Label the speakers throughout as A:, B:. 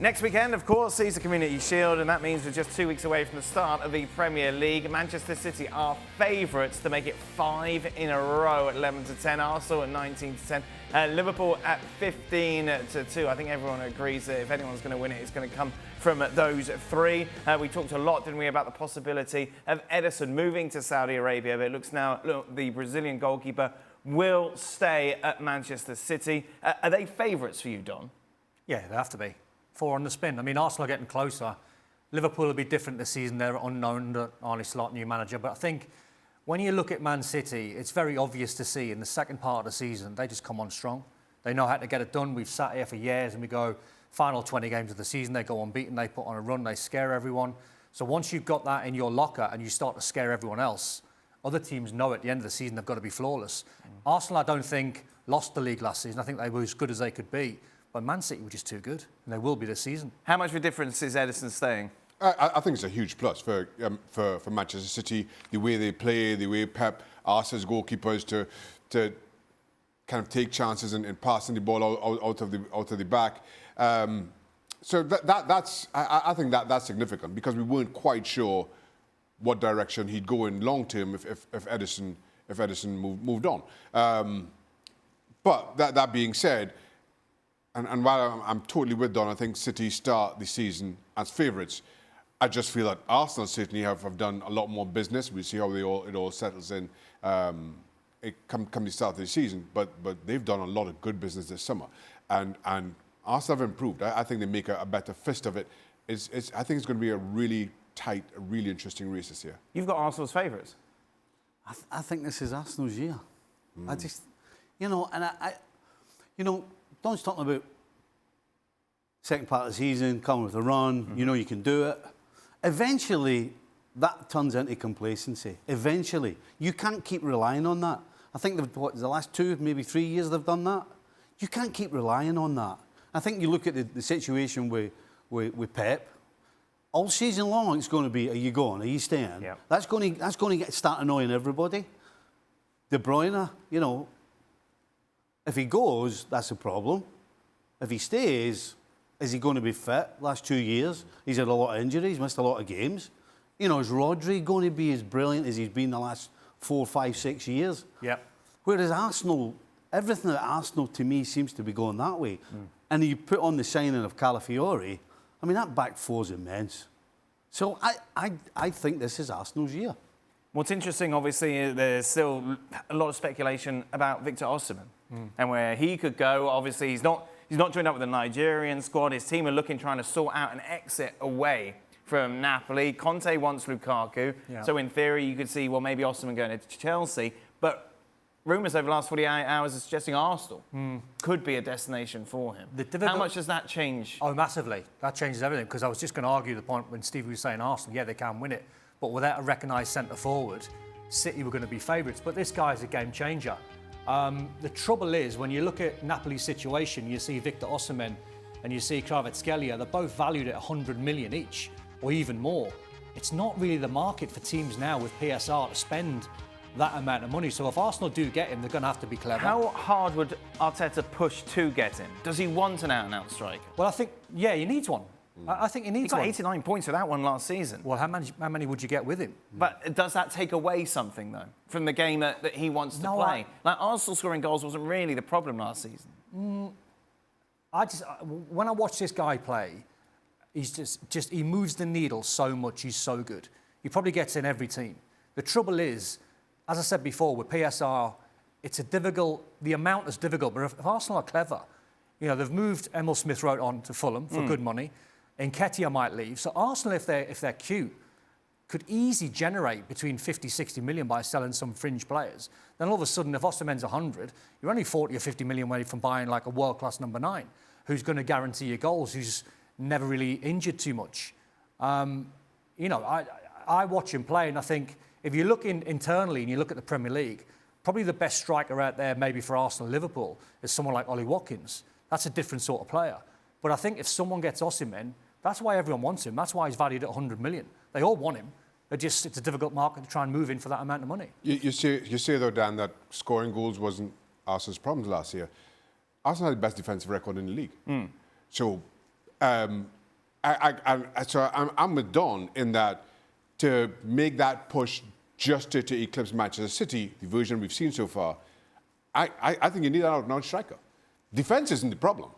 A: Next weekend, of course, sees the Community Shield, and that means we're just 2 weeks away from the start of the Premier League. Manchester City are favourites to make it 5 in a row at 11-10. Arsenal at 19-10. Liverpool at 15-2. I think everyone agrees that if anyone's going to win it, it's going to come from those three. We talked a lot, didn't we, about the possibility of Ederson moving to Saudi Arabia, but it looks now, look, the Brazilian goalkeeper will stay at Manchester City. Are they favourites for you, Don?
B: Yeah, they have to be. 4 on the spin. I mean, Arsenal are getting closer. Liverpool will be different this season. They're unknown under Arne Slot, new manager. But I think when you look at Man City, it's very obvious to see in the second part of the season, they just come on strong. They know how to get it done. We've sat here for years and we go, final 20 games of the season, they go unbeaten, they put on a run, they scare everyone. So once you've got that in your locker and you start to scare everyone else, other teams know at the end of the season they've got to be flawless. Arsenal, I don't think, lost the league last season. I think they were as good as they could be. But Man City were just too good, and they will be this season. How much of a difference is Ederson staying?
C: I think it's a huge plus for Manchester City. The way they play, the way Pep asks his goalkeepers to kind of take chances and passing the ball out of the back. So that's I think that's significant because we weren't quite sure what direction he'd go in long term if Ederson moved on. But that being said. And while I'm totally with Don, I think City start the season as favourites. I just feel that Arsenal certainly have done a lot more business. We see how it all settles in come the start of the season. But they've done a lot of good business this summer. And Arsenal have improved. I think they make a better fist of it. I think it's going to be a really tight, a really interesting race this year.
A: You've got Arsenal's favourites.
D: I think this is Arsenal's year. I just, Don's talking about second part of the season, coming with a run, you know you can do it. Eventually, that turns into complacency. Eventually. You can't keep relying on that. I think the last 2, maybe 3 years they've done that. You can't keep relying on that. I think you look at the situation with Pep, all season long it's going to be, are you going, are you staying?
A: Yep.
D: That's going to start annoying everybody. De Bruyne, if he goes, that's a problem. If he stays, is he going to be fit? Last 2 years, he's had a lot of injuries, missed a lot of games. Is Rodri going to be as brilliant as he's been the last 4, 5, 6 years?
A: Yep.
D: Whereas Arsenal, everything at Arsenal to me seems to be going that way. And you put on the signing of Calafiori, I mean, that back four's immense. So I think this is Arsenal's year.
A: What's interesting, obviously, is there's still a lot of speculation about Victor Osimhen and where he could go. Obviously, he's not joined up with the Nigerian squad. His team are trying to sort out an exit away from Napoli. Conte wants Lukaku. Yeah. So in theory, you could see, well, maybe Osimhen going to Chelsea. But rumours over the last 48 hours are suggesting Arsenal could be a destination for him. How much does that change?
B: Oh, massively. That changes everything, because I was just going to argue the point when Steve was saying Arsenal, yeah, they can win it. But without a recognised centre-forward, City were going to be favourites. But this guy's a game changer. The trouble is, when you look at Napoli's situation, you see Victor Osimhen and you see Kvaratskhelia, they're both valued at 100 million each, or even more. It's not really the market for teams now with PSR to spend that amount of money. So if Arsenal do get him, they're going to have to be clever.
A: How hard would Arteta push to get him? Does he want an out-and-out striker?
B: Well, I think, yeah, he needs one. I think he needs one.
A: He got 89 points for that one last season.
B: Well, how many would you get with him?
A: But does that take away something, though, from the game that he wants to play? Like, Arsenal scoring goals wasn't really the problem last season.
B: When I watch this guy play, he's he moves the needle so much. He's so good. He probably gets in every team. The trouble is, as I said before, with PSR, the amount is difficult. But if Arsenal are clever, they've moved Emil Smith-Rowe on to Fulham for good money. Nketiah might leave. So Arsenal, if they're cute, could easily generate between 50, 60 million by selling some fringe players. Then all of a sudden, if Osimhen's 100, you're only 40 or 50 million away from buying like a world-class number 9, who's going to guarantee your goals, who's never really injured too much. I watch him play, and I think if you look internally and you look at the Premier League, probably the best striker out there, maybe for Arsenal and Liverpool, is someone like Ollie Watkins. That's a different sort of player. But I think if someone gets Osimhen, that's why everyone wants him. That's why he's valued at 100 million. They all want him. It's a difficult market to try and move in for that amount of money.
C: You say though, Dan, that scoring goals wasn't Arsenal's problems last year. Arsenal had the best defensive record in the league. So I'm with Don in that to make that push just to eclipse Manchester City, the version we've seen so far, I think you need an out-and-out striker. Defence isn't the problem.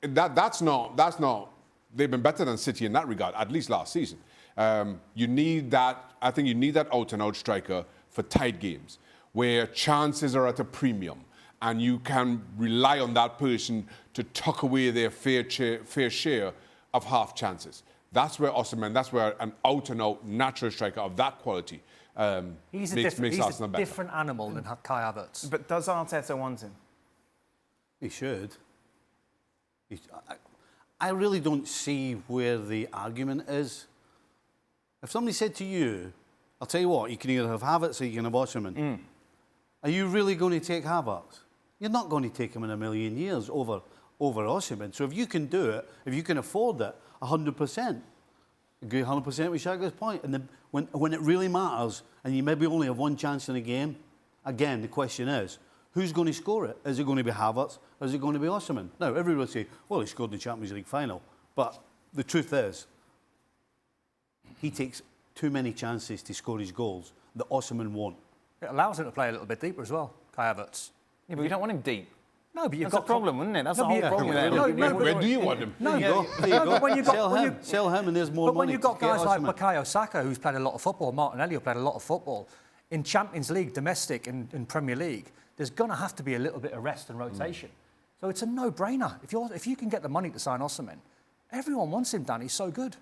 C: That's not. They've been better than City in that regard, at least last season. You need that. I think you need that out-and-out striker for tight games where chances are at a premium, and you can rely on that person to tuck away their fair share of half chances. That's where Osimhen, that's where an out-and-out natural striker of that quality
B: He's a
C: makes Arsenal better.
B: different animal than Kai Havertz.
A: But does Arteta want him?
D: He should. I really don't see where the argument is. If somebody said to you, I'll tell you what, you can either have Havertz or you can have Osimhen. Are you really going to take Havertz? You're not going to take him in a million years over Osimhen. So if you can do it, if you can afford it, 100%. Agree 100% with Shaka's point. And when it really matters, and you maybe only have one chance in a game, again, the question is, who's going to score it? Is it going to be Havertz or is it going to be Osimhen? Now, everybody will say, well, he scored in the Champions League final. But the truth is, he takes too many chances to score his goals that Osimhen won't.
B: It allows him to play a little bit deeper as well, Kai Havertz.
A: Yeah, but you don't want him deep.
B: No, but you've
A: That's
B: got
A: a problem, wouldn't it? That's the
B: No,
A: whole
B: but
A: problem.
C: Where do you want him?
B: No,
D: There you go.
B: but when you've got
D: Sell him and there's more
B: But
D: money
B: when you've got
D: to get
B: guys like
D: Osimhen.
B: Bukayo Saka, who's played a lot of football, Martinelli, who played a lot of football, in Champions League, domestic, and Premier League, there's going to have to be a little bit of rest and rotation. So it's a no-brainer. If you can get the money to sign Osimhen, everyone wants him, Dan. He's so good.